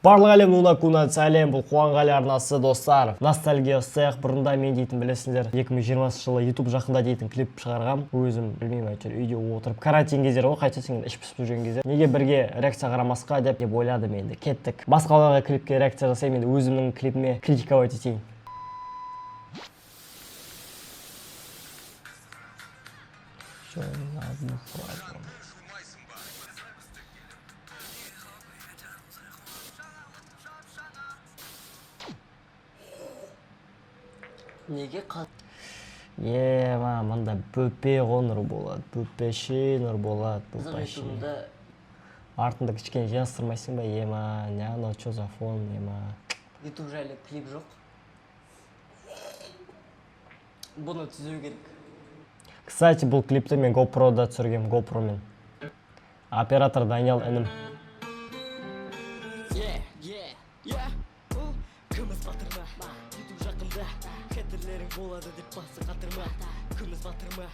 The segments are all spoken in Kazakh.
Барлық әлем нуна сәлем, бұл Қуанғали арнасы достар. Ностальгия ұстайық, бұрында мен дейтін білесіңдер, 2020 жылы YouTube жақында дейтін клип шығарғам. Өзім білмеймін, әйтеуір үйде отырып карантин кездері ғой, қайтесің іш пісіп жүрген кезде. Неге бірге реакция қарамасқа деп ойладым енді. Кеттік. Басқаларға клипке реакция жасаймын, енді өзімнің клипіме критиковать етейін. Неге қат? Мында бөпе ғоныр болады, бөпеше нұр болады, бөпеше. Артында кішкене жинастырмайсың ба, не анау чё за фон, YouTube жайлы клип жоқ. Бұны түзеу керек. Кстати, бұл клипті мен GoPro'да түсіргем, GoPro'мен. Оператор Даниял інім. Болады деп басы қатырма, күміс батырма.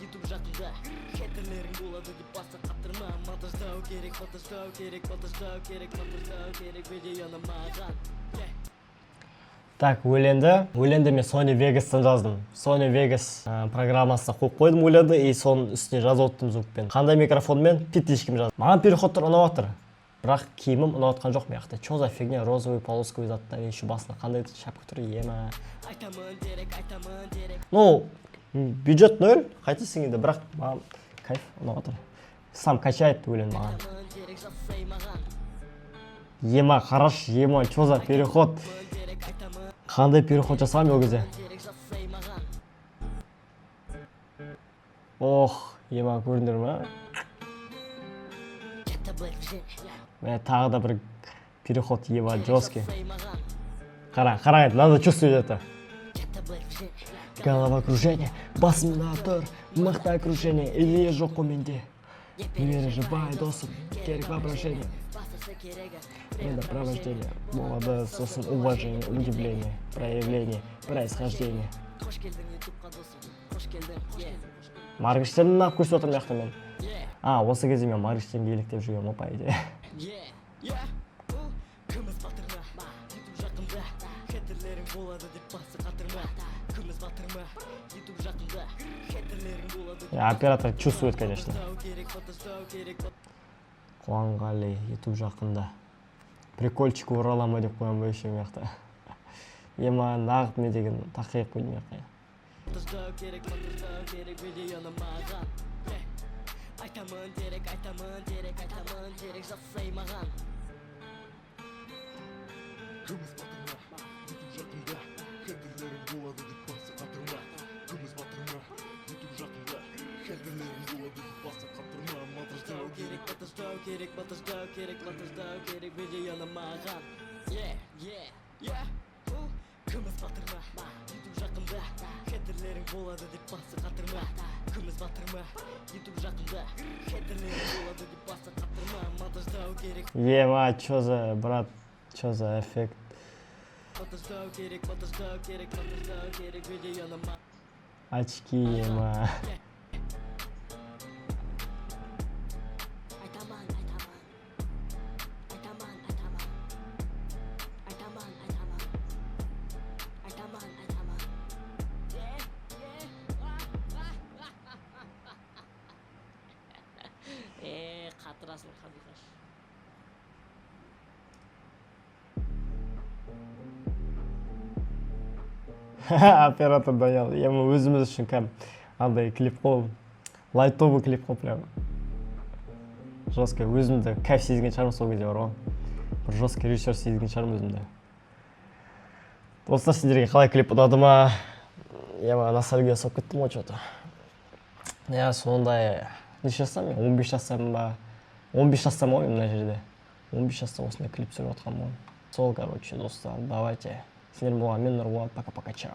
YouTube жақында хетерлерің болады деп басы қатырма. Монтаждау керек, монтаждау керек, монтаждау керек, монтаждау керек видеоны маған. Так, өлеңді мен Sony Vegas'тан жаздым. Sony Vegas программасына қойып қойдым өлеңді, и соның үстіне жазып оттым звукпен. Қандай микрофонмен питтишкім жаздым. Маған переходтар ұнап отыр. Бірақ киімім ұнап отқан жоқ маяқта. Чё за фигня, розовый полосковый заттар, еще басына қандай шапка тұр, Ну, бюджет 0, қайтесің енді, бірақ маған кайф ұнап отыр. Сам качает өлең маған. Қараш, чё за переход. Қандай переход жасам ол кезде. Ох, көрдіңдер ма? Тағы да бір переход жесткий. Қараңыз, надо чувствовать это. Головокружение, басымда тұр, мықты окружение, идея жоқ қой менде. Переживай, досым, керек воображение. Это провождение, молодое, сосын уважение, удивление, проявление, происхождение. Маргиштерін нақ көрсіп отырмын яқты мен. Осы кезде мен Маргиштерін еліктеп жүрген опа иде. Оператор чувствует, конечно. Қуанғали, YouTube жақында. Прикольчик орала ма деп қоям ба еще мияқта. Нағып не деген тақиық қойдым мияқта. Монтаждау керек видеоны маған. Күміс батырма, YouTube жақында хетерлерің болады деп басы қатырма. Күміс батырма, YouTube жақында хетерлерің болады деп басы қатырма. Монтаждау керек. Чё за, брат, чё за эффект. Монтаждау керек видеоны маған. Очки, қатырасың қабиқаш. Оператор Даниял, өзіміз үшін кәм андай клип қол, лайтовый клип қол прям. Жестко, өзімді кайф сезген шығармын сол кезде бар ғой. Бір жестко режиссер сезген шығармын өзімді. Достар, сендерге қалай клип ұнады ма? Ностальгия соғып кеттім ғой что-то. Сондай, неше жастам мен? 15 жастамын ба? 15 жастам ғой мына жерде. 15 жастам осындай клип түсіріп отқан ғой. Сол, короче, достар, давайте. Сендер болған мен Нұрболат, пока-пока, чао.